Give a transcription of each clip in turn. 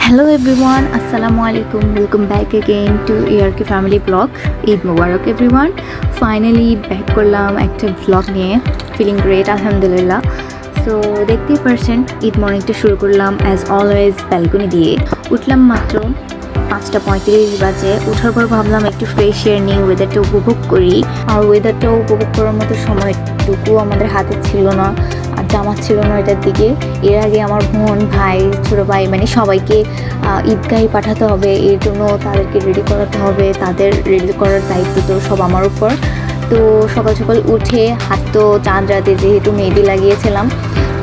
Hello everyone, Assalamu alaikum. Welcome back again to ARK Family Vlog. Eid Mubarak everyone. Finally back করলাম একটা vlog নিয়ে. Feeling great alhamdulillah. So দেখতেই পারছেন ঈদ মর্নিংটা শুরু করলাম as always ব্যালকনি দিয়ে। উঠলাম মাত্র 5:35 বাজে। ওঠার পর ভাবলাম একটু ফ্রেশ এয়ার নিয়ে ওয়েদারটা উপভোগ করি। আর ওয়েদারটা উপভোগ করার মতো সময়টুকু আমাদের হাতে ছিল না, আর জামা ছিল না এটার দিকে। এর আগে আমার বোন, ভাই, ছোটো ভাই মানে সবাইকে ঈদগাহে পাঠাতে হবে, এর জন্য তাদেরকে রেডি করাতে হবে। তাদের রেডি করার দায়িত্ব তো সব আমার উপর। তো সকাল সকাল উঠে হাত তো চাঁদ রাতে যেহেতু মেহেদি লাগিয়েছিলাম,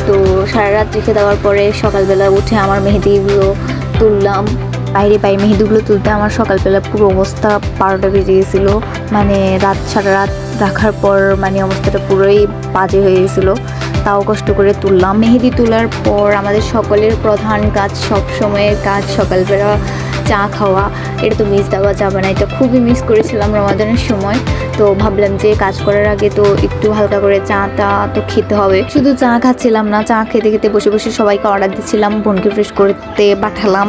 তো সারা রাত রেখে দেওয়ার পরে সকালবেলা উঠে আমার মেহেদিগুলো তুললাম। বাইরে মেহেদিগুলো তুলতে আমার সকালবেলা পুরো অবস্থা 12টা বেজে গেছিলো। মানে সারা রাত রাখার পর মানে অবস্থাটা পুরোই বাজে হয়ে গেছিলো। তাও কষ্ট করে তুললাম। মেহেদি তোলার পর আমাদের সকলের প্রধান কাজ, সব সময়ের কাজ সকালবেলা চা খাওয়া। এটা তো মিস দেওয়া যাবে না, এটা খুবই মিস করেছিলাম রমাদানের সময়। তো ভাবলাম যে কাজ করার আগে তো একটু হালকা করে চাটা তো খেতে হবে। শুধু চা খাচ্ছিলাম না, চা খেতে খেতে বসে বসে সবাইকে অর্ডার দিচ্ছিলাম, বোনকে ফ্রেশ করতে পাঠালাম।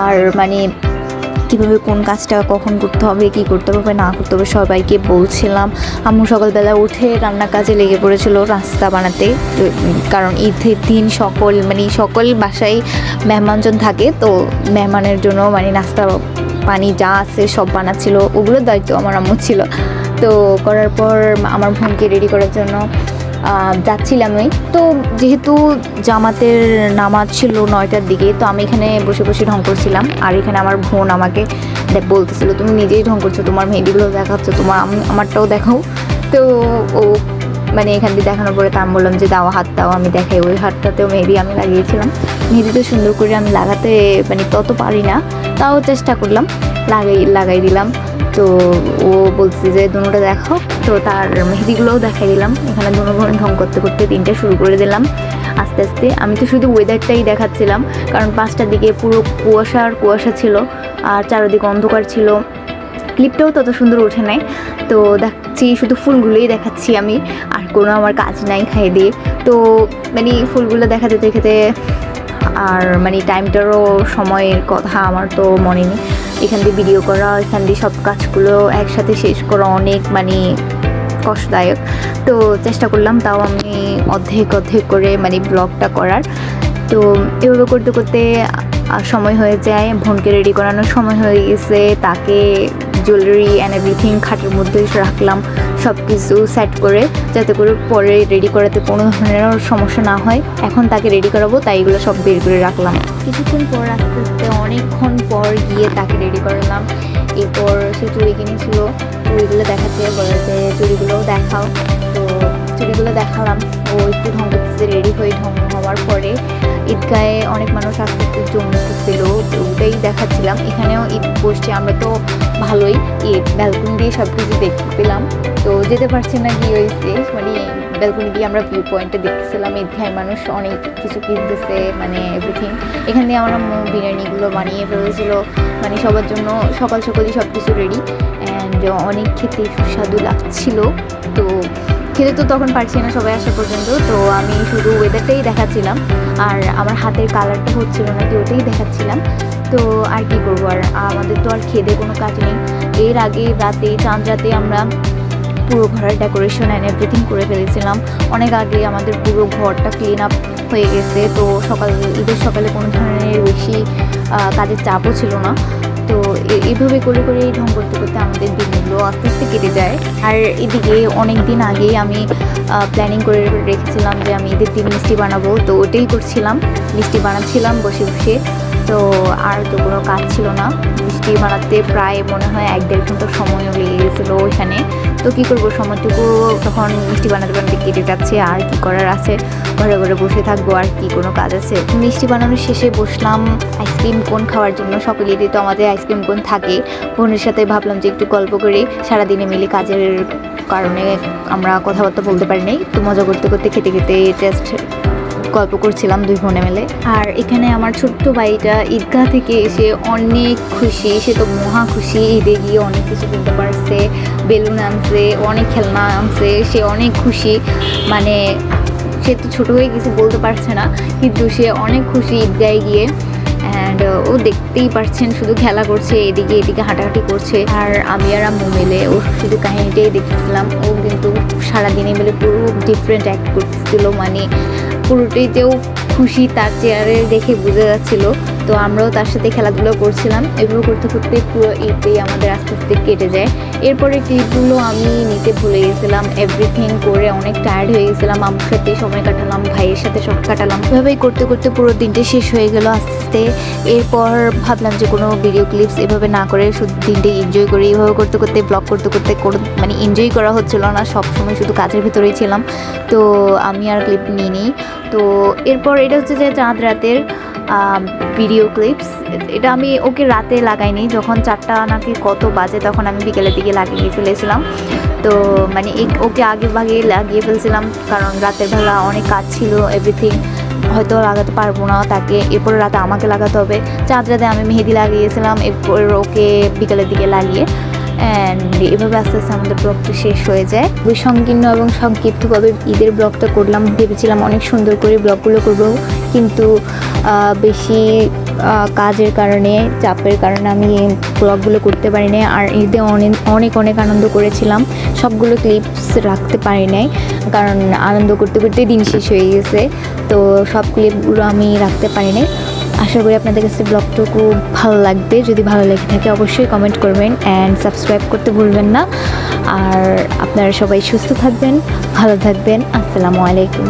আর মানে কীভাবে কোন কাজটা কখন করতে হবে, কী করতে হবে না করতে হবে সবাইকে বলছিলাম। আম্মু সকালবেলা উঠে রান্নার কাজে লেগে পড়েছিল নাস্তা বানাতে, কারণ ঈদের দিন সকল বাসায় মেহমানজন থাকে, তো মেহমানের জন্য মানে নাস্তা পানি যা আছে সব বানাচ্ছিল, ওগুলোর দায়িত্ব আমার আম্মু ছিল। তো করার পর আমার বোনকে রেডি করার জন্য যাচ্ছিলামই। তো যেহেতু জামাতের নামাজ ছিল 9টার দিকে, তো আমি এখানে বসে বসে ঢং করছিলাম। আর এখানে আমার বোন আমাকে বলতেছিল, তুমি নিজেই ঢং করছো, তোমার মেহেদিগুলো দেখাচ্ছ, আমারটাও দেখাও। তো ও মানে এখান দিয়ে দেখানোর পরে তা আমি বললাম যে দাও, হাত দাও, আমি দেখাই। ওই হাতটাতেও মেহেদি আমি লাগিয়েছিলাম। মেহেদি তো সুন্দর করে আমি লাগাতে মানে তত পারি না, তাও চেষ্টা করলাম, লাগাই দিলাম। তো ও বলছে যে দুটোটা দেখাও, তো তার মেহেদিগুলোও দেখাই দিলাম। এখানে দুটো ঢং করতে করতে 3টা শুরু করে দিলাম আস্তে আস্তে। আমি তো শুধু ওয়েদারটাই দেখাচ্ছিলাম, কারণ 5টার দিকে পুরো কুয়াশা ছিল আর চারিদিকে অন্ধকার ছিল। ক্লিপটাও তত সুন্দর ওঠে নাই। তো দেখছি শুধু ফুলগুলোই দেখাচ্ছি আমি, আর কোনো আমার কাজ নাই খাইয়ে দিয়ে। তো মানে ফুলগুলো দেখাতে দেখাতে আর মানে টাইমটারও সময়ের কথা আমার তো মনে নেই। এখান দিয়ে ভিডিও করা, এখান দিয়ে সব কাজগুলো একসাথে শেষ করা অনেক মানে কষ্টদায়ক। তো চেষ্টা করলাম, তাও আমি অর্ধেক করে মানে ব্লগটা করার। তো এভাবে করতে করতে সময় হয়ে যায়, বোনকে রেডি করানোর সময় হয়ে গেছে। তাকে জুয়েলারি অ্যান্ড এভরিথিং খাটের মধ্যে রাখলাম, সব কিছু সেট করে, যাতে করে পরে রেডি করাতে কোনো ধরনের সমস্যা না হয়। এখন তাকে রেডি করাবো, তাই এগুলো সব বের করে রাখলাম। কিছুক্ষণ পর আস্তে আস্তে অনেকক্ষণ পর গিয়ে তাকে রেডি করালাম। এরপর সে চুড়ি কিনেছিল, চুড়িগুলো দেখাচ্ছে, বলে যে চুড়িগুলোও দেখাও। তো চুড়িগুলো দেখালাম। ও একটু ঢং করতেছে, রেডি হয়ে ঢং হওয়ার পরে ঈদগাহে অনেক মানুষ আস্তে আস্তে জমতেছিল, তো ওটাই দেখাচ্ছিলাম। এখানেও ঈদ বসছে, আমরা তো ভালোই ব্যালকনি দিয়ে সব কিছু দেখতে পেলাম। তো যেতে পারছি না, কি হয়েছে মানে ব্যালকনি দিয়ে আমরা ভিউ পয়েন্টে দেখতেছিলাম। ঈদগাহে মানুষ অনেক কিছু কিনতেছে, মানে এভরিথিং। এখান দিয়ে আমার আম্মু বিরিয়ানিগুলো বানিয়ে ফেলেছিল, মানে সবার জন্য সকালই সব কিছু রেডি। অ্যান্ড অনেক খেতে সুস্বাদু লাগছিল। তো খেতে তো তখন পারছি না সবাই আসা পর্যন্ত, তো আমি শুধু ওয়েদারটাই দেখাচ্ছিলাম, আর আমার হাতের কালারটা হচ্ছিল নাকি ওটাই দেখাচ্ছিলাম। তো আর কি করবো, আর আমাদের তো আর খেদে কোনো কাজ নেই। এর আগে চাঁদ রাতে আমরা পুরো ঘরের ডেকোরেশন অ্যান্ড এভরিথিং করে ফেলেছিলাম। অনেক আগে আমাদের পুরো ঘরটা ক্লিন আপ হয়ে গেছে। তো ঈদের সকালে কোনো ধরনের বেশি কাজের চাপও ছিল না। তো এইভাবে করে ঢং করতে করতে আমাদের দিনগুলো আস্তে আস্তে কেটে যায়। আর এদিকে অনেক দিন আগেই আমি প্ল্যানিং করে রেখেছিলাম যে আমি ঈদের দিন মিষ্টি বানাবো, তো ওটাই করছিলাম, মিষ্টি বানাচ্ছিলাম বসে বসে। তো আর তো কোনো কাজ ছিল না, মিষ্টি বানাতে প্রায় মনে হয় 1-1.5 ঘন্টা সময়ও লেগে গেছিলো ওইখানে। তো কী করবো, সময়টুকু তখন মিষ্টি বানাতে কেটে যাচ্ছে। আর কি করার আছে, ঘরে বসে থাকবো, আর কি কোনো কাজ আছে। মিষ্টি বানানোর শেষে বসলাম আইসক্রিম কোন খাওয়ার জন্য। সকলেরই তো আমাদের আইসক্রিম কোন থাকে। বোনের সাথে ভাবলাম যে একটু গল্প করি, সারাদিনে মিলে কাজের কারণে আমরা কথাবার্তা বলতে পারি নাই। তো মজা করতে করতে খেতে জাস্ট গল্প করছিলাম 2 বোনে মিলে। আর এখানে আমার ছোট্ট ভাইটা ঈদগাহ থেকে এসে অনেক খুশি, সে তো মহা খুশি। ঈদে গিয়ে অনেক কিছু কিনতে পারছে, বেলুন আনছে, অনেক খেলনা আনছে, সে অনেক খুশি। মানে সে তো ছোটো হয়ে কিছু বলতে পারছে না, কিন্তু সে অনেক খুশি ঈদগাহে গিয়ে। অ্যান্ড ও দেখতেই পাচ্ছেন শুধু খেলা করছে, এদিকে এদিকে হাঁটাহাঁটি করছে। আর আমি আর আম্মু মিলে ও শুধু কাহিনিটাই দেখতেছিলাম। ও কিন্তু সারাদিনে মিলে পুরো ডিফারেন্ট অ্যাক্ট করতেছিল, মানে পুরোটাইতেও খুশি, তার চেয়ারে দেখে বোঝা যাচ্ছিল। তো আমরাও তার সাথে খেলাধুলো করছিলাম। এভাবে করতে করতে পুরো ঈদটাই আমাদের আস্তে আস্তে কেটে যায়। এরপরে ক্লিপগুলো আমি নিতে ভুলে গেছিলাম, এভরিথিং করে অনেক টায়ার্ড হয়ে গেছিলাম। আম্মুর সাথে সময় কাটালাম, ভাইয়ের সাথে সময় কাটালাম, এভাবেই করতে করতে পুরো দিনটা শেষ হয়ে গেল আস্তে আস্তে। এরপর ভাবলাম যে কোনো ভিডিও ক্লিপস এভাবে না করে শুধু দিনটা এনজয় করি। এভাবে করতে করতে ব্লগ করতে করতে মানে এনজয় করা হচ্ছিল না, সবসময় শুধু কাজের ভিতরেই ছিলাম। তো আমি আর ক্লিপ নিয়ে নিই। তো এরপর এটা হচ্ছে যে চাঁদ রাতের ভিডিও ক্লিপস। এটা আমি ওকে রাতে লাগাইনি, যখন 4টা নাকি কত বাজে তখন আমি বিকেলের দিকে লাগিয়ে ফেলেছিলাম। তো মানে ওকে আগে ভাগে লাগিয়ে ফেলছিলাম, কারণ রাতের বেলা অনেক কাজ ছিল, এভরিথিং হয়তো লাগাতে পারবো না তাকে, এরপরে রাতে আমাকে লাগাতে হবে। চাঁদ রাতে আমি মেহেদি লাগিয়েছিলাম, এরপর ওকে বিকেলের দিকে লাগিয়ে। অ্যান্ড এভাবে আস্তে আস্তে আমাদের ব্লগটা শেষ হয়ে যায়। ওই সংকীর্ণ এবং সংক্ষিপ্তভাবে ঈদের ব্লগটা করলাম। ভেবেছিলাম অনেক সুন্দর করে ব্লগগুলো করবো, কিন্তু বেশি কাজের কারণে, চাপের কারণে আমি ব্লগগুলো করতে পারি নাই। আর ঈদে অনেক অনেক আনন্দ করেছিলাম, সবগুলো ক্লিপস রাখতে পারি নাই, কারণ আনন্দ করতে করতে দিন শেষ হয়ে গেছে। তো সব ক্লিপগুলো আমি রাখতে পারি নাই। আশা করি আপনাদের কাছে ব্লগটুকু ভালো লাগবে। যদি ভালো লেগে থাকে অবশ্যই কমেন্ট করবেন অ্যান্ড সাবস্ক্রাইব করতে ভুলবেন না। আর আপনারা সবাই সুস্থ থাকবেন, ভালো থাকবেন। আসসালামু আলাইকুম।